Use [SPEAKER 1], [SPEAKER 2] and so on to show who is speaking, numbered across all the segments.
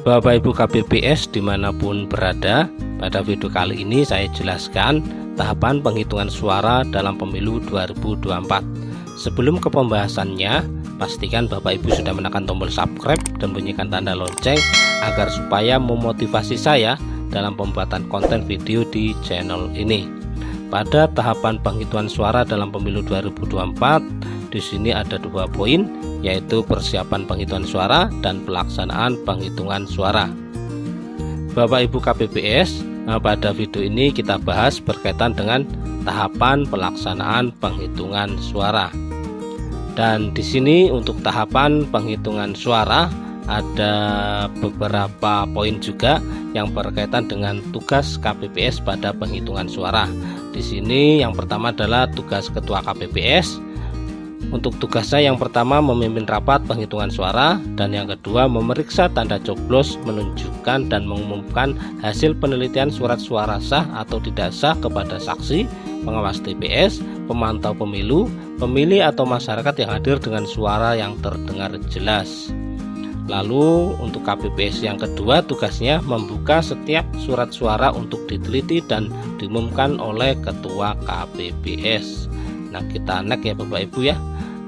[SPEAKER 1] Bapak Ibu KPPS dimanapun berada, pada video kali ini saya jelaskan tahapan penghitungan suara dalam pemilu 2024. Sebelum ke pembahasannya, pastikan Bapak Ibu sudah menekan tombol subscribe dan bunyikan tanda lonceng agar supaya memotivasi saya dalam pembuatan konten video di channel ini. Pada tahapan penghitungan suara dalam pemilu 2024, di sini ada 2 poin, yaitu persiapan penghitungan suara dan pelaksanaan penghitungan suara. Bapak Ibu KPPS, pada video ini kita bahas berkaitan dengan tahapan pelaksanaan penghitungan suara. Dan di sini untuk tahapan penghitungan suara ada beberapa poin juga yang berkaitan dengan tugas KPPS pada penghitungan suara. Di sini yang pertama adalah tugas Ketua KPPS. Untuk tugasnya yang pertama memimpin rapat penghitungan suara, dan yang kedua memeriksa tanda coblos, menunjukkan dan mengumumkan hasil penelitian surat suara sah atau tidak sah kepada saksi, pengawas TPS, pemantau pemilu, pemilih atau masyarakat yang hadir dengan suara yang terdengar jelas. Lalu untuk KPPS yang kedua tugasnya membuka setiap surat suara untuk diteliti dan diumumkan oleh Ketua KPPS. Nah, kita next ya Bapak Ibu ya.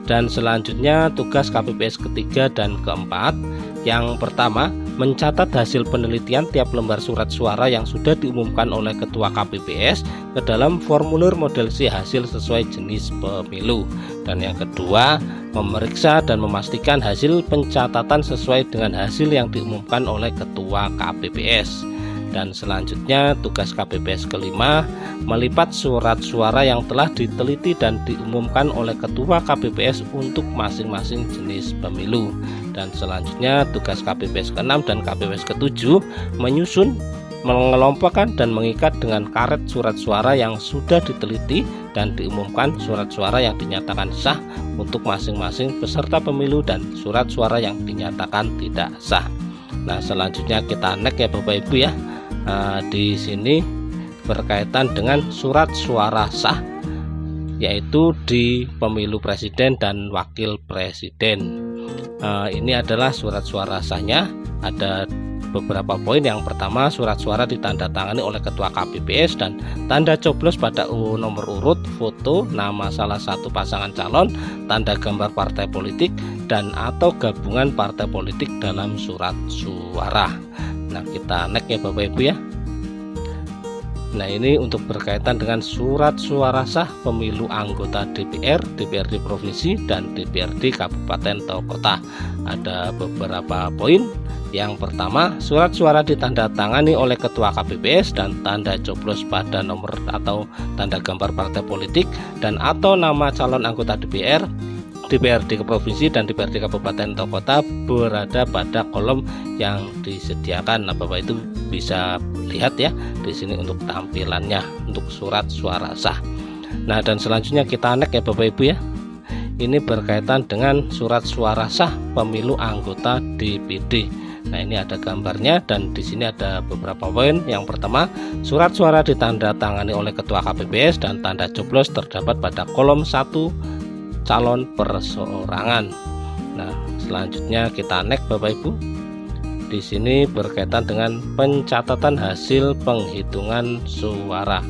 [SPEAKER 1] Dan selanjutnya tugas KPPS ketiga dan keempat. Yang pertama, mencatat hasil penelitian tiap lembar surat suara yang sudah diumumkan oleh Ketua KPPS ke dalam formulir model C hasil sesuai jenis pemilu. Dan yang kedua, memeriksa dan memastikan hasil pencatatan sesuai dengan hasil yang diumumkan oleh Ketua KPPS. Dan selanjutnya tugas KPPS kelima, melipat surat suara yang telah diteliti dan diumumkan oleh Ketua KPPS untuk masing-masing jenis pemilu. Dan selanjutnya tugas KPPS ke-6 dan KPPS ke-7, menyusun, mengelompokkan dan mengikat dengan karet surat suara yang sudah diteliti dan diumumkan surat suara yang dinyatakan sah untuk masing-masing peserta pemilu dan surat suara yang dinyatakan tidak sah. Nah, selanjutnya kita next ya Bapak Ibu ya. Di sini berkaitan dengan surat suara sah, yaitu di pemilu presiden dan wakil presiden. Ini adalah surat suara sahnya. Ada beberapa poin. Yang pertama, surat suara ditandatangani oleh Ketua KPPS dan tanda coblos pada nomor urut, foto, nama salah satu pasangan calon, tanda gambar partai politik dan atau gabungan partai politik dalam surat suara. Nah, kita next ya Bapak Ibu ya. Nah, ini untuk berkaitan dengan surat suara sah pemilu anggota DPR, DPRD provinsi dan DPRD kabupaten atau kota. Ada beberapa poin. Yang pertama, surat suara ditandatangani oleh Ketua KPPS dan tanda coblos pada nomor atau tanda gambar partai politik dan atau nama calon anggota DPR, DPRD provinsi dan DPRD kabupaten atau kota berada pada kolom yang disediakan. Nah, Bapak itu bisa lihat ya di sini untuk tampilannya untuk surat suara sah. Nah, dan selanjutnya kita next ya Bapak Ibu ya. Ini berkaitan dengan surat suara sah pemilu anggota DPD. Nah, ini ada gambarnya dan di sini ada beberapa poin. Yang pertama, surat suara ditandatangani oleh Ketua KPPS dan tanda coblos terdapat pada kolom 1 calon perseorangan. Nah, selanjutnya kita next Bapak Ibu. Di sini berkaitan dengan pencatatan hasil penghitungan suara.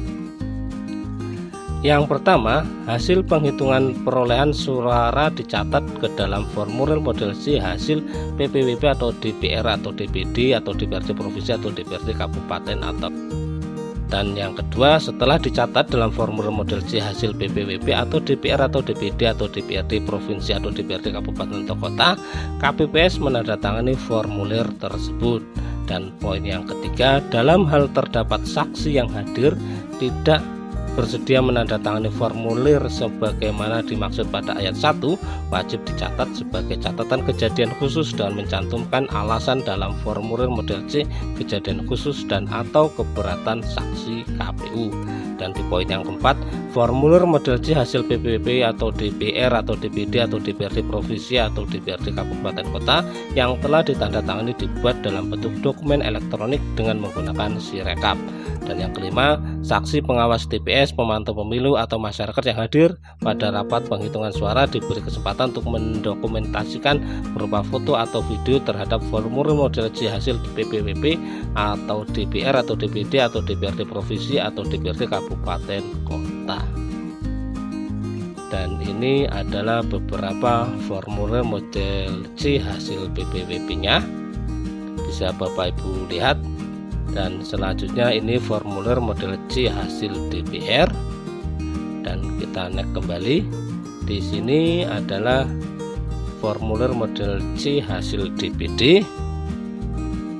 [SPEAKER 1] Yang pertama, hasil penghitungan perolehan suara dicatat ke dalam formulir model C hasil PPWP atau DPR atau DPD atau DPRD provinsi atau DPRD kabupaten atau. Dan yang kedua, setelah dicatat dalam formulir model C hasil PPWP atau DPR atau DPD atau DPRD provinsi atau DPRD kabupaten atau kota, KPPS menandatangani formulir tersebut. Dan poin yang ketiga, dalam hal terdapat saksi yang hadir tidak bersedia menandatangani formulir sebagaimana dimaksud pada ayat 1, wajib dicatat sebagai catatan kejadian khusus dan mencantumkan alasan dalam formulir model C kejadian khusus dan atau keberatan saksi KPU. Dan di poin yang keempat, formulir model C hasil PPWP atau DPR atau DPD atau DPRD provinsi atau DPRD kabupaten kota yang telah ditandatangani dibuat dalam bentuk dokumen elektronik dengan menggunakan Sirekap. Dan yang kelima, saksi pengawas TPS, pemantau pemilu atau masyarakat yang hadir pada rapat penghitungan suara diberi kesempatan untuk mendokumentasikan berupa foto atau video terhadap formulir model C hasil PPWP atau DPR atau DPD atau DPRD provinsi atau DPRD kabupaten kota. Dan ini adalah beberapa formulir model C hasil PPWP-nya, bisa Bapak Ibu lihat. Dan selanjutnya ini formulir model C hasil DPR, dan kita next kembali. Di sini adalah formulir model C hasil DPD,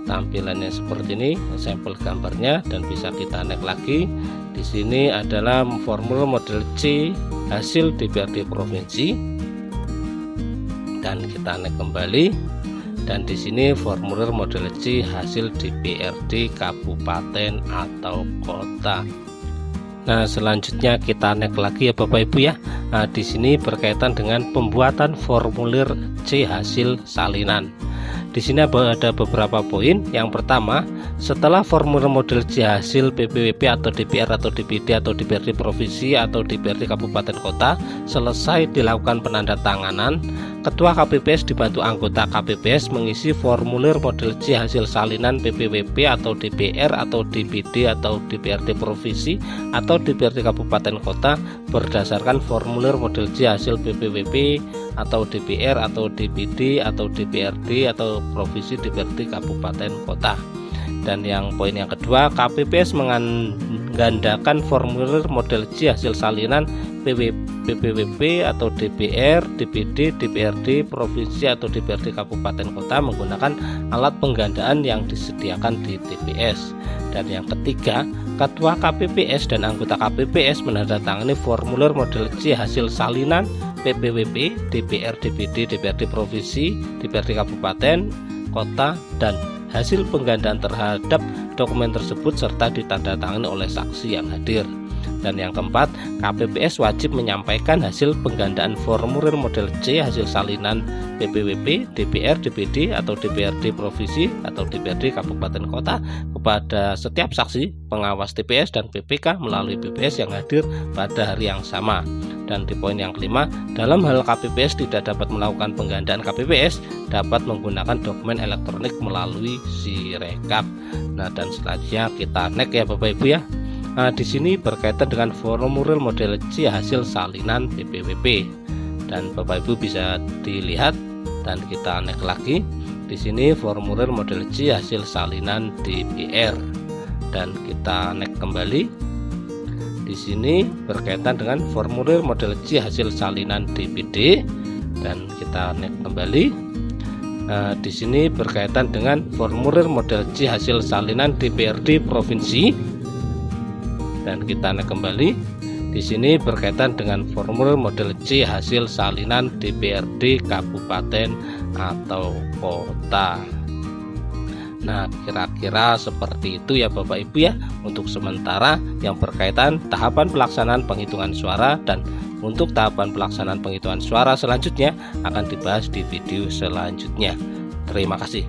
[SPEAKER 1] tampilannya seperti ini, sampel gambarnya, dan bisa kita next lagi. Di sini adalah formulir model C hasil DPRD provinsi, dan kita next kembali. Dan di sini formulir model C hasil DPRD kabupaten atau kota. Nah, selanjutnya kita next lagi ya Bapak Ibu ya. Nah, di sini berkaitan dengan pembuatan formulir C hasil salinan. Di sini ada beberapa poin. Yang pertama, setelah formulir model C hasil PPWP atau DPR atau DPD atau DPRD provinsi atau DPRD kabupaten kota selesai dilakukan penandatanganan, Ketua KPPS dibantu anggota KPPS mengisi formulir model C hasil salinan PPWP atau DPR atau DPD atau DPRD provinsi atau DPRD kabupaten kota berdasarkan formulir model C hasil PPWP atau DPR atau DPD atau DPRD atau provinsi DPRD kabupaten kota. Dan yang poin yang kedua, KPPS menggandakan formulir model C hasil salinan PPWP atau DPR, DPD, DPRD provinsi atau DPRD kabupaten kota menggunakan alat penggandaan yang disediakan di TPS. Dan yang ketiga, Ketua KPPS dan anggota KPPS menandatangani formulir model C hasil salinan PPWP, DPR, DPD, DPRD provinsi, DPRD kabupaten kota, dan hasil penggandaan terhadap dokumen tersebut serta ditandatangani oleh saksi yang hadir. Dan yang keempat, KPPS wajib menyampaikan hasil penggandaan formulir model C hasil salinan PPWP, DPR, DPD atau DPRD provinsi atau DPRD kabupaten kota kepada setiap saksi, pengawas TPS dan PPK melalui PPS yang hadir pada hari yang sama. Dan di poin yang kelima, dalam hal KPPS tidak dapat melakukan penggandaan KPPS, dapat menggunakan dokumen elektronik melalui Sirekap. Nah, dan selanjutnya kita next ya Bapak Ibu ya. Nah, di sini berkaitan dengan formulir model C hasil salinan PPWP, dan Bapak Ibu bisa dilihat. Dan kita next lagi. Di sini formulir model C hasil salinan DPR, dan kita next kembali. Di sini berkaitan dengan formulir model C hasil salinan DPD, dan kita next kembali. Nah, di sini berkaitan dengan formulir model C hasil salinan DPRD provinsi, dan kita next kembali. Di sini berkaitan dengan formulir model C hasil salinan DPRD kabupaten atau kota. Nah, kira-kira seperti itu ya Bapak Ibu ya untuk sementara yang berkaitan tahapan pelaksanaan penghitungan suara, dan untuk tahapan pelaksanaan penghitungan suara selanjutnya akan dibahas di video selanjutnya. Terima kasih.